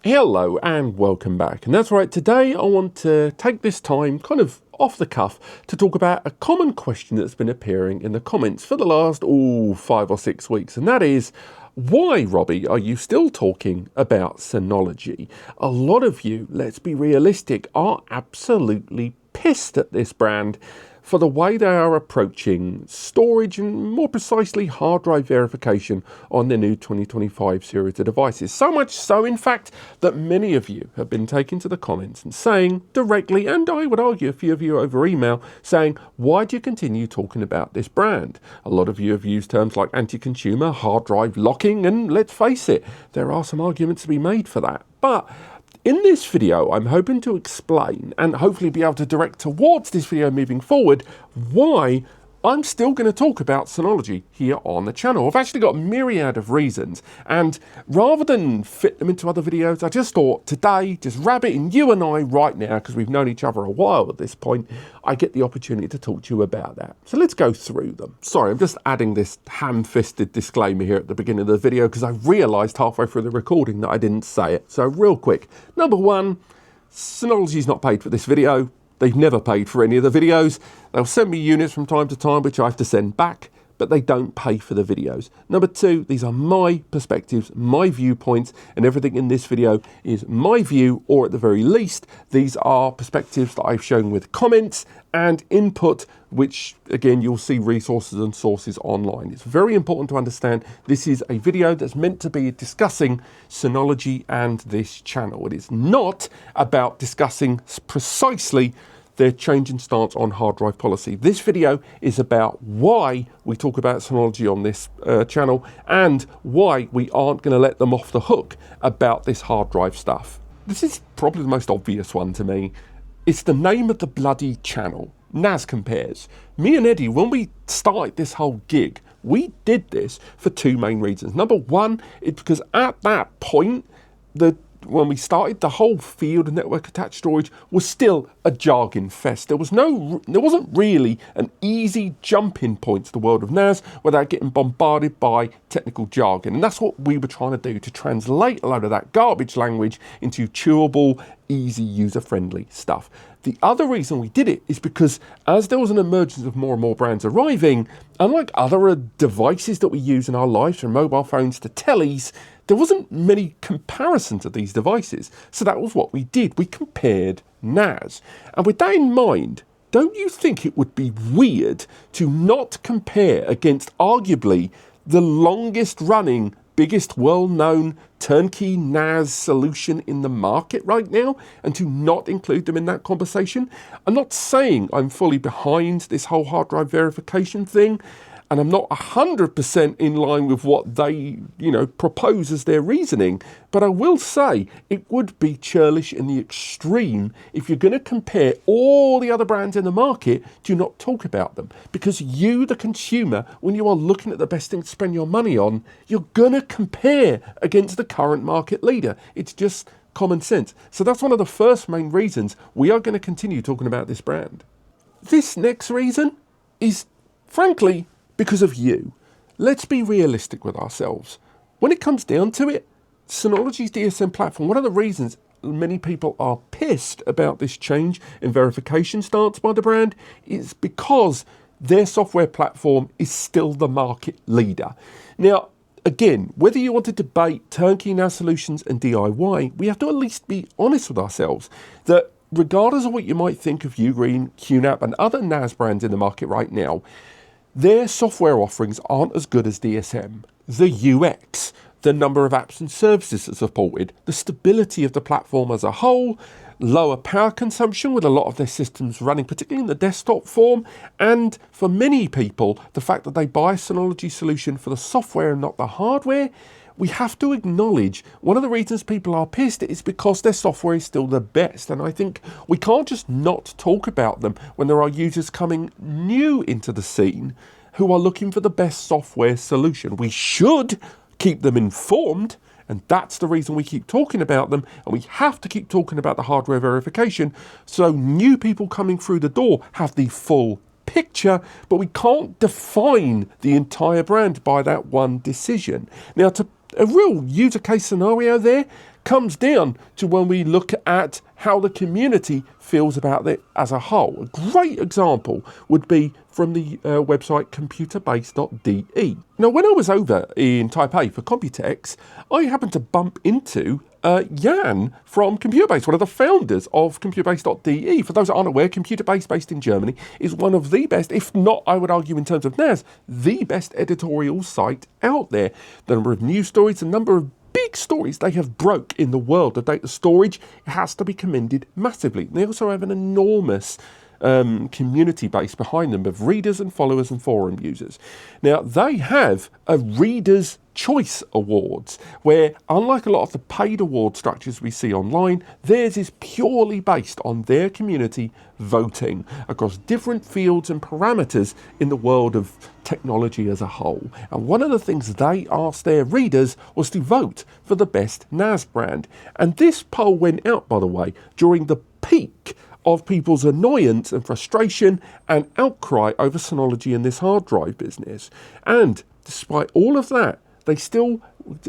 Hello and welcome back. And that's right, today I want to take this time kind of off the cuff to talk about a common question that's been appearing in the comments for the last 5 or 6 weeks, and that is, why, Robbie, are you still talking about Synology? A lot of you, let's be realistic, are absolutely pissed at this brand for the way they are approaching storage and, more precisely, hard drive verification on their new 2025 series of devices. So much so, in fact, that many of you have been taking to the comments and saying directly, and I would argue a few of you over email, saying, why do you continue talking about this brand? A lot of you have used terms like anti-consumer, hard drive locking, and let's face it, there are some arguments to be made for that. But in this video, I'm hoping to explain and hopefully be able to direct towards this video moving forward why I'm still going to talk about Synology here on the channel. I've actually got a myriad of reasons, and rather than fit them into other videos, I just thought today, just rabbiting you and I right now, because we've known each other a while at this point, I get the opportunity to talk to you about that. So let's go through them. Sorry, I'm just adding this ham-fisted disclaimer here at the beginning of the video because I realised halfway through the recording that I didn't say it. So real quick, number one, Synology's not paid for this video. They've never paid for any of the videos. They'll send me units from time to time, which I have to send back, but they don't pay for the videos. Number two, these are my perspectives, my viewpoints, and everything in this video is my view, or at the very least, these are perspectives that I've shown with comments and input, which again, you'll see resources and sources online. It's very important to understand this is a video that's meant to be discussing Synology and this channel. It is not about discussing precisely their change in stance on hard drive policy. This video is about why we talk about Synology on this channel and why we aren't going to let them off the hook about this hard drive stuff. This is probably the most obvious one to me. It's the name of the bloody channel, NASCompares. Me and Eddie, when we started this whole gig, we did this for two main reasons. Number one, it's because at that point, when we started, the whole field of network attached storage was still a jargon fest. There wasn't really an easy jump-in point to the world of NAS without getting bombarded by technical jargon. And that's what we were trying to do, to translate a load of that garbage language into chewable, easy, user-friendly stuff. The other reason we did it is because as there was an emergence of more and more brands arriving, unlike other devices that we use in our lives, from mobile phones to tellies, there wasn't many comparisons of these devices. So that was what we did. We compared NAS. And with that in mind, don't you think it would be weird to not compare against arguably the longest running, biggest well-known turnkey NAS solution in the market right now, and to not include them in that conversation? I'm not saying I'm fully behind this whole hard drive verification thing, and I'm not 100% in line with what they, propose as their reasoning, but I will say it would be churlish in the extreme if you're going to compare all the other brands in the market to not talk about them. Because you, the consumer, when you are looking at the best thing to spend your money on, you're going to compare against the current market leader. It's just common sense. So that's one of the first main reasons we are going to continue talking about this brand. This next reason is, frankly, because of you. Let's be realistic with ourselves. When it comes down to it, Synology's DSM platform, one of the reasons many people are pissed about this change in verification stance by the brand is because their software platform is still the market leader. Now, again, whether you want to debate turnkey NAS solutions and DIY, we have to at least be honest with ourselves that regardless of what you might think of Ugreen, QNAP, and other NAS brands in the market right now, their software offerings aren't as good as DSM. The UX, the number of apps and services that's supported, the stability of the platform as a whole, lower power consumption with a lot of their systems running, particularly in the desktop form, and for many people, the fact that they buy a Synology solution for the software and not the hardware. We have to acknowledge one of the reasons people are pissed is because their software is still the best. And I think we can't just not talk about them when there are users coming new into the scene who are looking for the best software solution. We should keep them informed, and that's the reason we keep talking about them. And we have to keep talking about the hardware verification so new people coming through the door have the full picture, but we can't define the entire brand by that one decision. Now, to a real user case scenario there, comes down to when we look at how the community feels about it as a whole. A great example would be from the website computerbase.de. Now, when I was over in Taipei for Computex, I happened to bump into Jan from Computerbase, one of the founders of computerbase.de. For those that aren't aware, Computerbase, based in Germany, is one of the best, if not, I would argue in terms of NAS, the best editorial site out there. The number of news stories, the number of big stories they have broke in the world of data storage has to be commended massively. They also have an enormous community base behind them of readers and followers and forum users. Now, they have a Reader's Choice Awards, where, unlike a lot of the paid award structures we see online, theirs is purely based on their community voting across different fields and parameters in the world of technology as a whole. And one of the things they asked their readers was to vote for the best NAS brand. And this poll went out, by the way, during the peak of people's annoyance and frustration and outcry over Synology and this hard drive business. And despite all of that, they still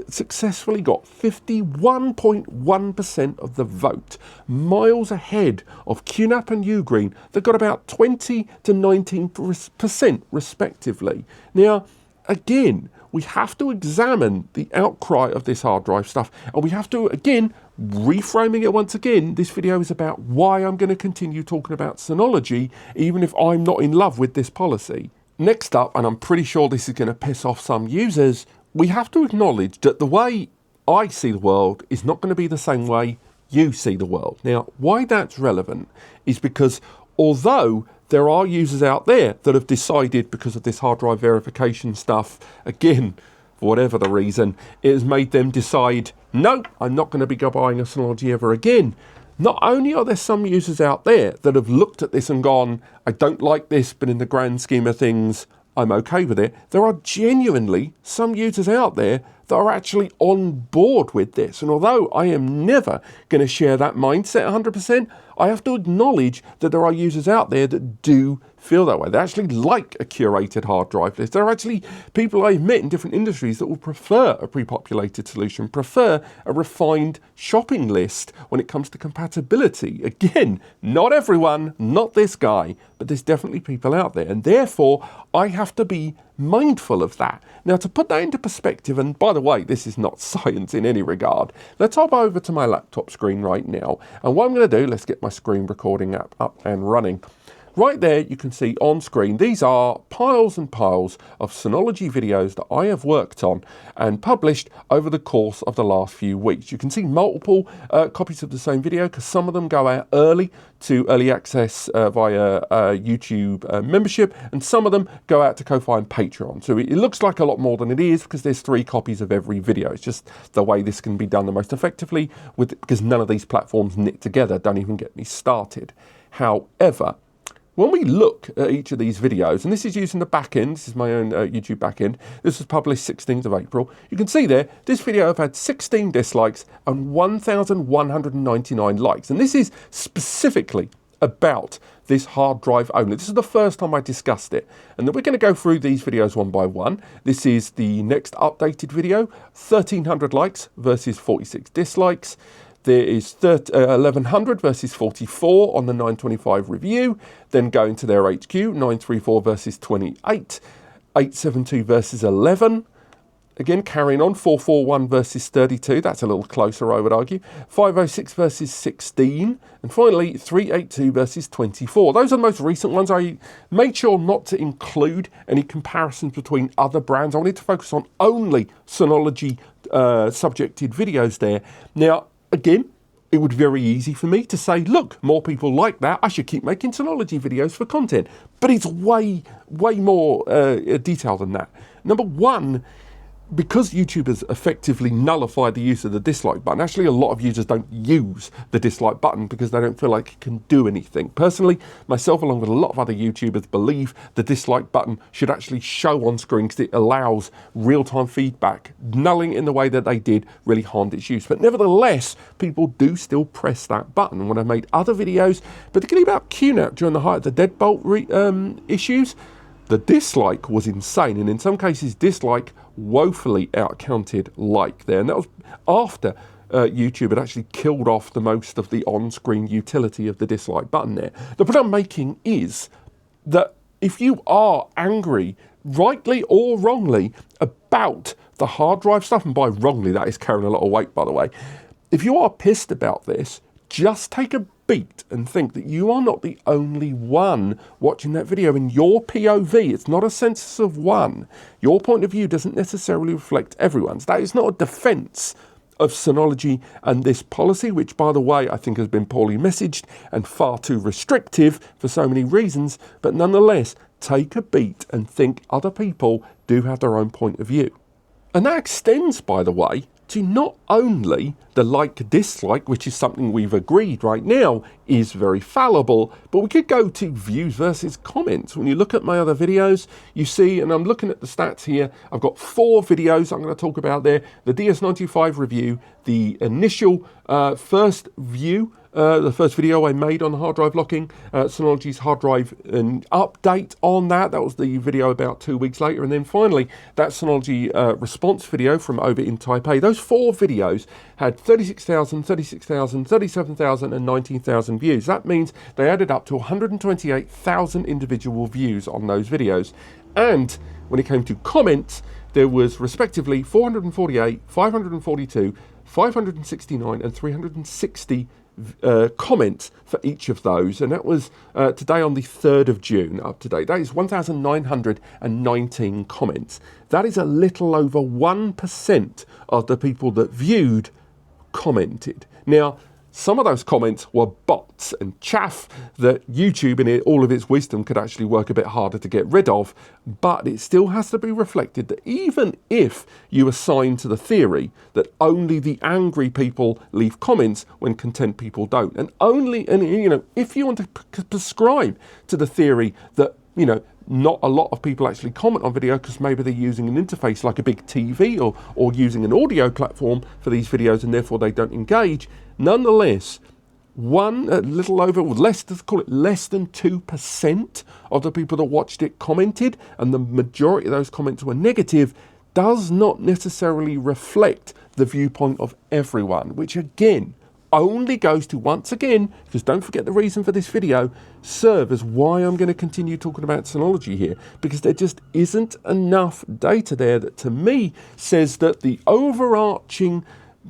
successfully got 51.1% of the vote, miles ahead of QNAP and Ugreen that got about 20 to 19% respectively. Now, again, we have to examine the outcry of this hard drive stuff, and we have to, again, reframing it once again. This video is about why I'm going to continue talking about Synology, even if I'm not in love with this policy. Next up, and I'm pretty sure this is going to piss off some users, we have to acknowledge that the way I see the world is not going to be the same way you see the world. Now, why that's relevant is because although there are users out there that have decided, because of this hard drive verification stuff, again, for whatever the reason, it has made them decide, no, I'm not going to be buying a Synology ever again. Not only are there some users out there that have looked at this and gone, I don't like this, but in the grand scheme of things, I'm okay with it. There are genuinely some users out there that are actually on board with this. And although I am never going to share that mindset 100%, I have to acknowledge that there are users out there that do feel that way. They actually like a curated hard drive list. There are actually people I've met in different industries that will prefer a pre-populated solution, prefer a refined shopping list when it comes to compatibility. Again, not everyone, not this guy, but there's definitely people out there. And therefore, I have to be mindful of that. Now, to put that into perspective, and by the way, this is not science in any regard, let's hop over to my laptop screen right now. And what I'm going to do, let's get my screen recording app up and running. Right there, you can see on screen, these are piles and piles of Synology videos that I have worked on and published over the course of the last few weeks. You can see multiple copies of the same video because some of them go out early to early access via YouTube membership, and some of them go out to Ko-Fi and Patreon. So it looks like a lot more than it is because there's 3 copies of every video. It's just the way this can be done the most effectively because none of these platforms knit together. Don't even get me started. However, when we look at each of these videos, and this is using the backend, this is my own YouTube backend, this was published 16th of April, you can see there, this video I've had 16 dislikes and 1,199 likes. And this is specifically about this hard drive only. This is the first time I discussed it. And then we're going to go through these videos one by one. This is the next updated video, 1,300 likes versus 46 dislikes. There is 1,100 versus 44 on the 925 review. Then going to their HQ, 934 versus 28. 872 versus 11. Again, carrying on, 441 versus 32. That's a little closer, I would argue. 506 versus 16. And finally, 382 versus 24. Those are the most recent ones. I made sure not to include any comparisons between other brands. I wanted to focus on only Synology subjected videos there. Now, again, it would be very easy for me to say, look, more people like that, I should keep making Synology videos for content. But it's way more detailed than that. Number one, because YouTube has effectively nullified the use of the dislike button, actually a lot of users don't use the dislike button because they don't feel like it can do anything. Personally, myself along with a lot of other YouTubers believe the dislike button should actually show on screen because it allows real-time feedback. Nulling it in the way that they did really harmed its use. But nevertheless, people do still press that button. When I made other videos, particularly about QNAP during the height of the deadbolt issues, the dislike was insane, and in some cases dislike woefully outcounted like there. And that was after YouTube had actually killed off the most of the on-screen utility of the dislike button there. The point I'm making is that if you are angry, rightly or wrongly, about the hard drive stuff, and by wrongly that is carrying a lot of weight, by the way, if you are pissed about this, just take a beat and think that you are not the only one watching that video. In your POV, it's not a census of one. Your point of view doesn't necessarily reflect everyone's. That is not a defense of Synology and this policy, which, by the way, I think has been poorly messaged and far too restrictive for so many reasons. But nonetheless, take a beat and think other people do have their own point of view. And that extends, by the way, to not only the like-dislike, which is something we've agreed right now is very fallible, but we could go to views versus comments. When you look at my other videos, you see, and I'm looking at the stats here, I've got 4 videos I'm going to talk about there. The DS95 review, the initial first view, the first video I made on the hard drive locking, Synology's hard drive, an update on that. That was the video about 2 weeks later. And then finally, that Synology response video from over in Taipei. Those 4 videos had 36,000, 36,000, 37,000 and 19,000 views. That means they added up to 128,000 individual views on those videos. And when it came to comments, there was respectively 448, 542, 569 and 360 comments for each of those, and that was today on the 3rd of June, up to date. That is 1,919 comments. That is a little over 1% of the people that viewed commented. Now, some of those comments were bots and chaff that YouTube, in all of its wisdom, could actually work a bit harder to get rid of, but it still has to be reflected that even if you assign to the theory that only the angry people leave comments when content people don't, and if you want to prescribe to the theory that, not a lot of people actually comment on video because maybe they're using an interface like a big TV or using an audio platform for these videos and therefore they don't engage. Nonetheless, let's call it less than 2% of the people that watched it commented, and the majority of those comments were negative, does not necessarily reflect the viewpoint of everyone, which again, only goes to, once again, because don't forget the reason for this video, serve as why I'm going to continue talking about Synology here, because there just isn't enough data there that to me says that the overarching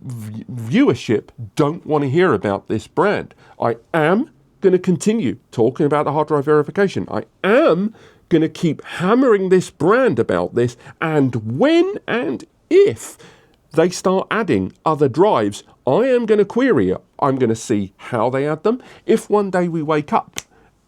viewership don't want to hear about this brand. I am going to continue talking about the hard drive verification. I am going to keep hammering this brand about this, and when and if they start adding other drives, I am going to query it. I'm going to see how they add them. If one day we wake up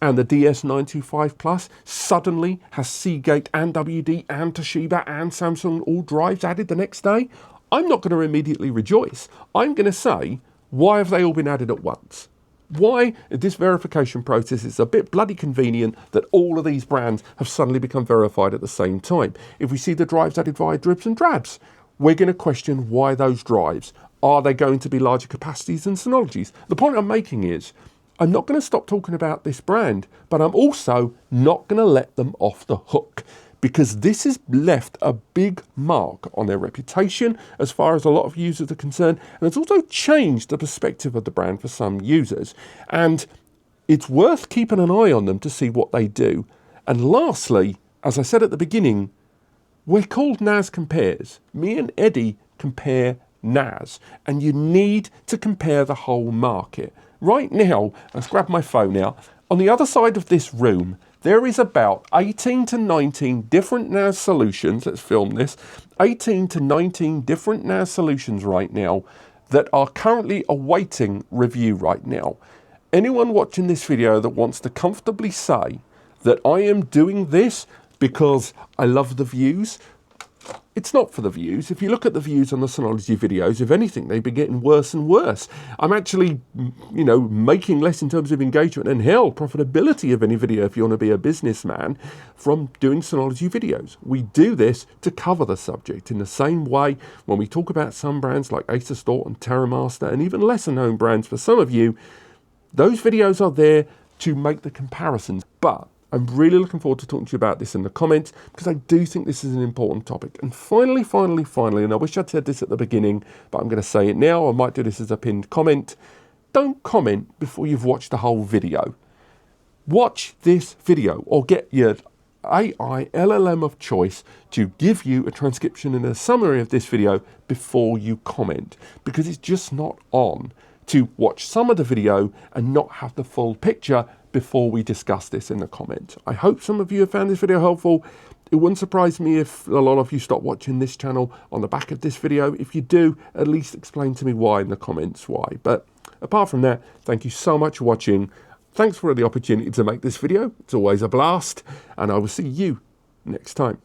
and the DS925 Plus suddenly has Seagate and WD and Toshiba and Samsung all drives added the next day, I'm not going to immediately rejoice. I'm going to say, why have they all been added at once? Why this verification process is a bit bloody convenient that all of these brands have suddenly become verified at the same time. If we see the drives added via dribs and drabs, we're going to question why those drives. Are they going to be larger capacities than Synology's? The point I'm making is, I'm not going to stop talking about this brand, but I'm also not going to let them off the hook, because this has left a big mark on their reputation as far as a lot of users are concerned, and it's also changed the perspective of the brand for some users. And it's worth keeping an eye on them to see what they do. And lastly, as I said at the beginning, we're called NASCompares. Me and Eddie compare NAS, and you need to compare the whole market. Right now, let's grab my phone out. On the other side of this room, there is about 18 to 19 different NAS solutions. Let's film this. 18 to 19 different NAS solutions right now that are currently awaiting review right now. Anyone watching this video that wants to comfortably say that I am doing this because I love the views, it's not for the views. If you look at the views on the Synology videos, if anything, they've been getting worse and worse. I'm actually, making less in terms of engagement and hell, profitability of any video if you want to be a businessman from doing Synology videos. We do this to cover the subject in the same way when we talk about some brands like Acer and TerraMaster and even lesser known brands for some of you. Those videos are there to make the comparisons. But I'm really looking forward to talking to you about this in the comments because I do think this is an important topic. And finally, and I wish I'd said this at the beginning, but I'm going to say it now. I might do this as a pinned comment. Don't comment before you've watched the whole video. Watch this video or get your AI LLM of choice to give you a transcription and a summary of this video before you comment, because it's just not on to watch some of the video and not have the full picture before we discuss this in the comments. I hope some of you have found this video helpful. It wouldn't surprise me if a lot of you stop watching this channel on the back of this video. If you do, at least explain to me why in the comments why. But apart from that, thank you so much for watching. Thanks for the opportunity to make this video. It's always a blast, and I will see you next time.